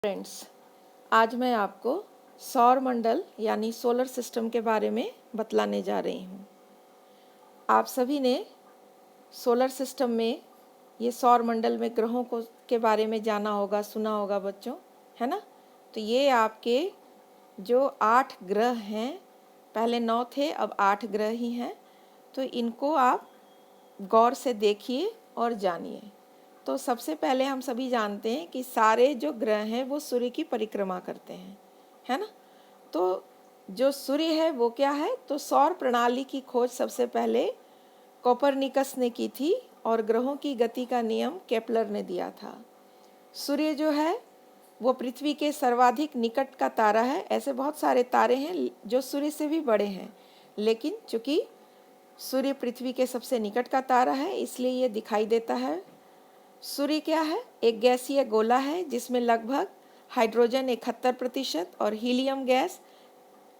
Friends, आज मैं आपको सौर मंडल यानी सोलर सिस्टम के बारे में बतलाने जा रही हूँ। आप सभी ने सोलर सिस्टम में ये सौर मंडल में ग्रहों को के बारे में जाना होगा, सुना होगा बच्चों, है ना। तो ये आपके जो 8 ग्रह हैं, पहले 9 थे, अब 8 ग्रह ही हैं। तो इनको आप गौर से देखिए और जानिए। तो सबसे पहले हम सभी जानते हैं कि सारे जो ग्रह हैं वो सूर्य की परिक्रमा करते हैं, है ना। तो जो सूर्य है वो क्या है, तो सौर प्रणाली की खोज सबसे पहले कोपरनिकस ने की थी और ग्रहों की गति का नियम केपलर ने दिया था। सूर्य जो है वो पृथ्वी के सर्वाधिक निकट का तारा है। ऐसे बहुत सारे तारे हैं जो सूर्य से भी बड़े हैं, लेकिन चूंकि सूर्य पृथ्वी के सबसे निकट का तारा है इसलिए ये दिखाई देता है। सूर्य क्या है, एक गैसीय गोला है जिसमें लगभग हाइड्रोजन 71% और हीलियम गैस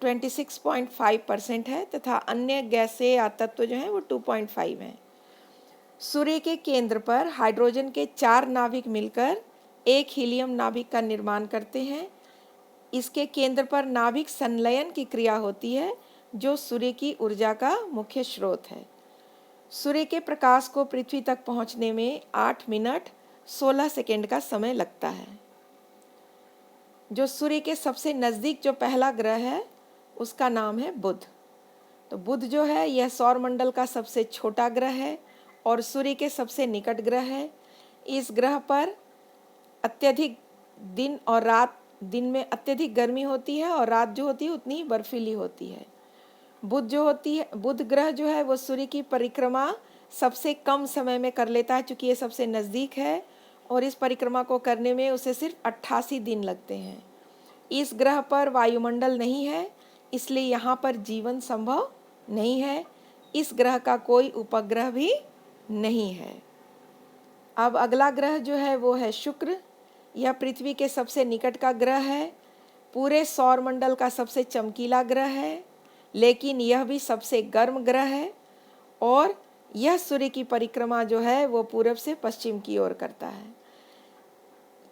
26.5% है तथा अन्य गैसें या तत्व जो हैं वो 2.5 हैं। सूर्य के केंद्र पर हाइड्रोजन के 4 नाभिक मिलकर एक हीलियम नाभिक का निर्माण करते हैं। इसके केंद्र पर नाभिक संलयन की क्रिया होती है जो सूर्य की ऊर्जा का मुख्य स्रोत है। सूर्य के प्रकाश को पृथ्वी तक पहुंचने में 8 मिनट 16 सेकेंड का समय लगता है। जो सूर्य के सबसे नज़दीक जो पहला ग्रह है उसका नाम है बुध। तो बुध जो है यह सौर मंडल का सबसे छोटा ग्रह है और सूर्य के सबसे निकट ग्रह है। इस ग्रह पर अत्यधिक दिन और रात, दिन में अत्यधिक गर्मी होती है और रात जो होती है उतनी ही बर्फीली होती है। बुध ग्रह जो है वो सूर्य की परिक्रमा सबसे कम समय में कर लेता है, चूँकि ये सबसे नज़दीक है और इस परिक्रमा को करने में उसे सिर्फ 88 दिन लगते हैं। इस ग्रह पर वायुमंडल नहीं है, इसलिए यहाँ पर जीवन संभव नहीं है। इस ग्रह का कोई उपग्रह भी नहीं है। अब अगला ग्रह जो है वो है शुक्र। यह पृथ्वी के सबसे निकट का ग्रह है, पूरे सौर मंडल का सबसे चमकीला ग्रह है, लेकिन यह भी सबसे गर्म ग्रह है और यह सूर्य की परिक्रमा जो है वो पूरब से पश्चिम की ओर करता है।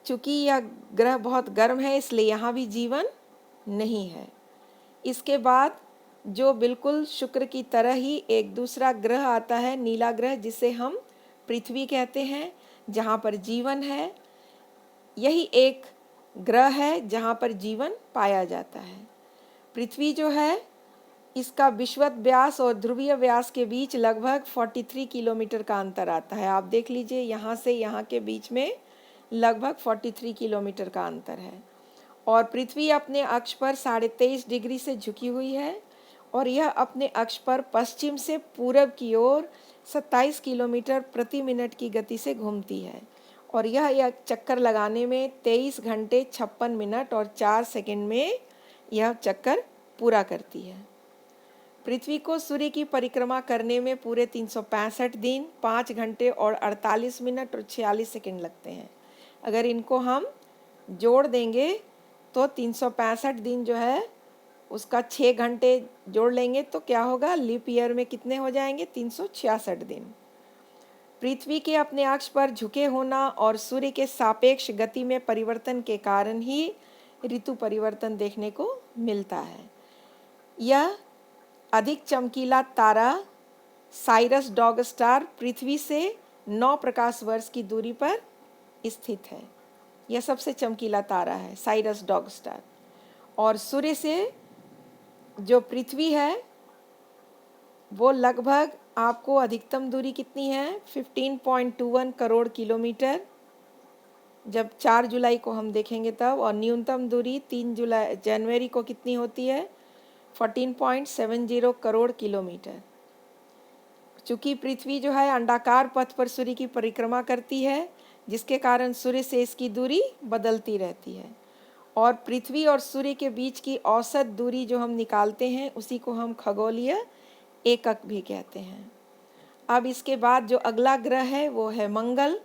चूँकि यह ग्रह बहुत गर्म है इसलिए यहाँ भी जीवन नहीं है। इसके बाद जो बिल्कुल शुक्र की तरह ही एक दूसरा ग्रह आता है, नीला ग्रह, जिसे हम पृथ्वी कहते हैं, जहाँ पर जीवन है। यही एक ग्रह है जहाँ पर जीवन पाया जाता है। पृथ्वी जो है इसका विषुवत व्यास और ध्रुवीय व्यास के बीच लगभग 43 किलोमीटर का अंतर आता है। आप देख लीजिए, यहाँ से यहाँ के बीच में लगभग 43 किलोमीटर का अंतर है और पृथ्वी अपने अक्ष पर 23.5 डिग्री से झुकी हुई है और यह अपने अक्ष पर पश्चिम से पूरब की ओर 27 किलोमीटर प्रति मिनट की गति से घूमती है और यह चक्कर लगाने में 23 घंटे 56 मिनट और 4 सेकंड में यह चक्कर पूरा करती है। पृथ्वी को सूर्य की परिक्रमा करने में पूरे 365 दिन 5 घंटे और 48 मिनट और 46 सेकंड लगते हैं। अगर इनको हम जोड़ देंगे तो 365 दिन जो है उसका 6 घंटे जोड़ लेंगे तो क्या होगा, लीप ईयर में कितने हो जाएंगे, 366 दिन। पृथ्वी के अपने अक्ष पर झुके होना और सूर्य के सापेक्ष गति में परिवर्तन के कारण ही ऋतु परिवर्तन देखने को मिलता है। यह अधिक चमकीला तारा साइरस डॉग स्टार पृथ्वी से 9 प्रकाश वर्ष की दूरी पर स्थित है। यह सबसे चमकीला तारा है, साइरस डॉग स्टार। और सूर्य से जो पृथ्वी है वो लगभग आपको अधिकतम दूरी कितनी है, 15.21 करोड़ किलोमीटर जब 4 जुलाई को हम देखेंगे तब, और न्यूनतम दूरी 3 जनवरी को कितनी होती है, 14.70 करोड़ किलोमीटर। चूँकि पृथ्वी जो है अंडाकार पथ पर सूर्य की परिक्रमा करती है, जिसके कारण सूर्य से इसकी दूरी बदलती रहती है और पृथ्वी और सूर्य के बीच की औसत दूरी जो हम निकालते हैं उसी को हम खगोलीय एकक भी कहते हैं। अब इसके बाद जो अगला ग्रह है वो है मंगल,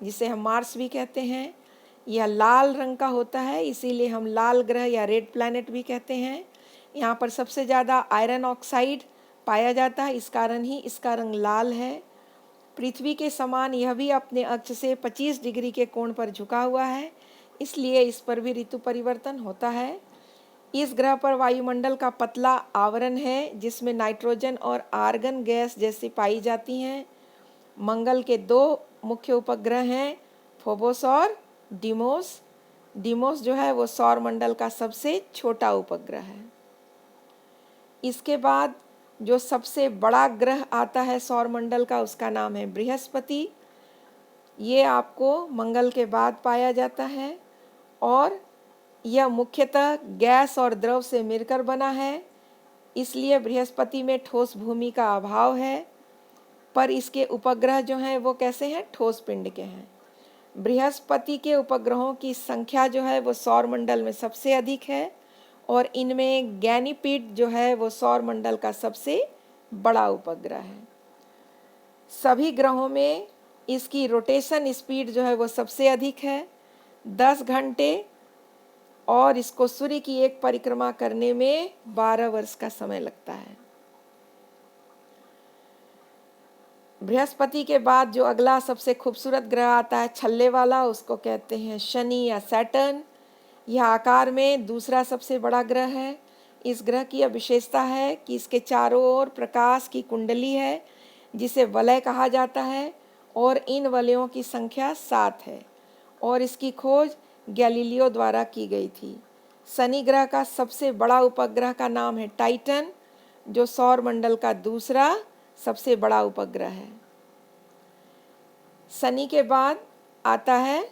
जिसे हम मार्स भी कहते हैं। यह लाल रंग का होता है, इसीलिए हम लाल ग्रह या रेड प्लैनेट भी कहते हैं। यहाँ पर सबसे ज़्यादा आयरन ऑक्साइड पाया जाता है, इस कारण ही इसका रंग लाल है। पृथ्वी के समान यह भी अपने अक्ष से 25 डिग्री के कोण पर झुका हुआ है, इसलिए इस पर भी ऋतु परिवर्तन होता है। इस ग्रह पर वायुमंडल का पतला आवरण है जिसमें नाइट्रोजन और आर्गन गैस जैसी पाई जाती हैं। मंगल के 2 मुख्य उपग्रह हैं, फोबोस और डीमोस। डीमोस जो है वो सौरमंडल का सबसे छोटा उपग्रह है। इसके बाद जो सबसे बड़ा ग्रह आता है सौरमंडल का, उसका नाम है बृहस्पति। ये आपको मंगल के बाद पाया जाता है और यह मुख्यतः गैस और द्रव से मिलकर बना है, इसलिए बृहस्पति में ठोस भूमि का अभाव है। पर इसके उपग्रह जो हैं वो कैसे हैं? ठोस पिंड के हैं। बृहस्पति के उपग्रहों की संख्या जो है वो सौरमंडल में सबसे अधिक है और इनमें गैनीपीड जो है वो सौरमंडल का सबसे बड़ा उपग्रह है। सभी ग्रहों में इसकी रोटेशन स्पीड जो है वो सबसे अधिक है, 10 घंटे, और इसको सूर्य की एक परिक्रमा करने में 12 वर्ष का समय लगता है। बृहस्पति के बाद जो अगला सबसे खूबसूरत ग्रह आता है छल्ले वाला, उसको कहते हैं शनि या सैटर्न। यह आकार में दूसरा सबसे बड़ा ग्रह है। इस ग्रह की यह विशेषता है कि इसके चारों ओर प्रकाश की कुंडली है जिसे वलय कहा जाता है और इन वलयों की संख्या 7 है और इसकी खोज गैलीलियो द्वारा की गई थी। शनि ग्रह का सबसे बड़ा उपग्रह का नाम है टाइटन, जो सौरमंडल का दूसरा सबसे बड़ा उपग्रह है। शनि के बाद आता है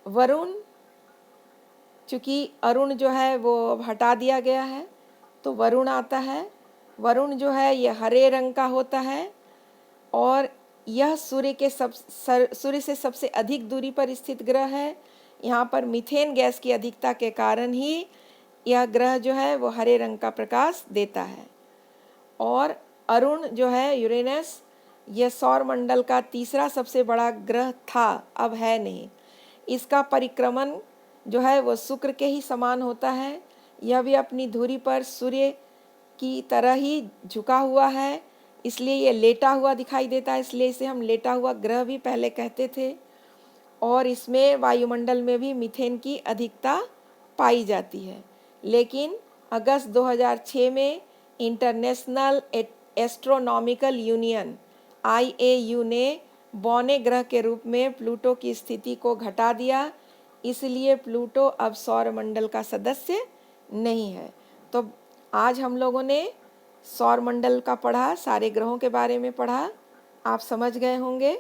वरुण। चूँकि अरुण जो है वो अब हटा दिया गया है तो वरुण आता है। वरुण जो है यह हरे रंग का होता है और यह सूर्य से सबसे अधिक दूरी पर स्थित ग्रह है। यहाँ पर मीथेन गैस की अधिकता के कारण ही यह ग्रह जो है वो हरे रंग का प्रकाश देता है। और अरुण जो है यूरेनस, यह सौरमंडल का तीसरा सबसे बड़ा ग्रह था, अब है नहीं। इसका परिक्रमण जो है वो शुक्र के ही समान होता है। यह भी अपनी धुरी पर सूर्य की तरह ही झुका हुआ है, इसलिए ये लेटा हुआ दिखाई देता है, इसलिए इसे हम लेटा हुआ ग्रह भी पहले कहते थे। और इसमें वायुमंडल में भी मीथेन की अधिकता पाई जाती है। लेकिन अगस्त 2006 में इंटरनेशनल एस्ट्रोनॉमिकल यूनियन IAU ने बौने ग्रह के रूप में प्लूटो की स्थिति को घटा दिया, इसलिए प्लूटो अब सौरमंडल का सदस्य नहीं है। तो आज हम लोगों ने सौरमंडल का पढ़ा, सारे ग्रहों के बारे में पढ़ा। आप समझ गए होंगे।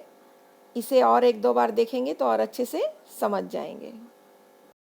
इसे और 1-2 बार देखेंगे तो और अच्छे से समझ जाएंगे।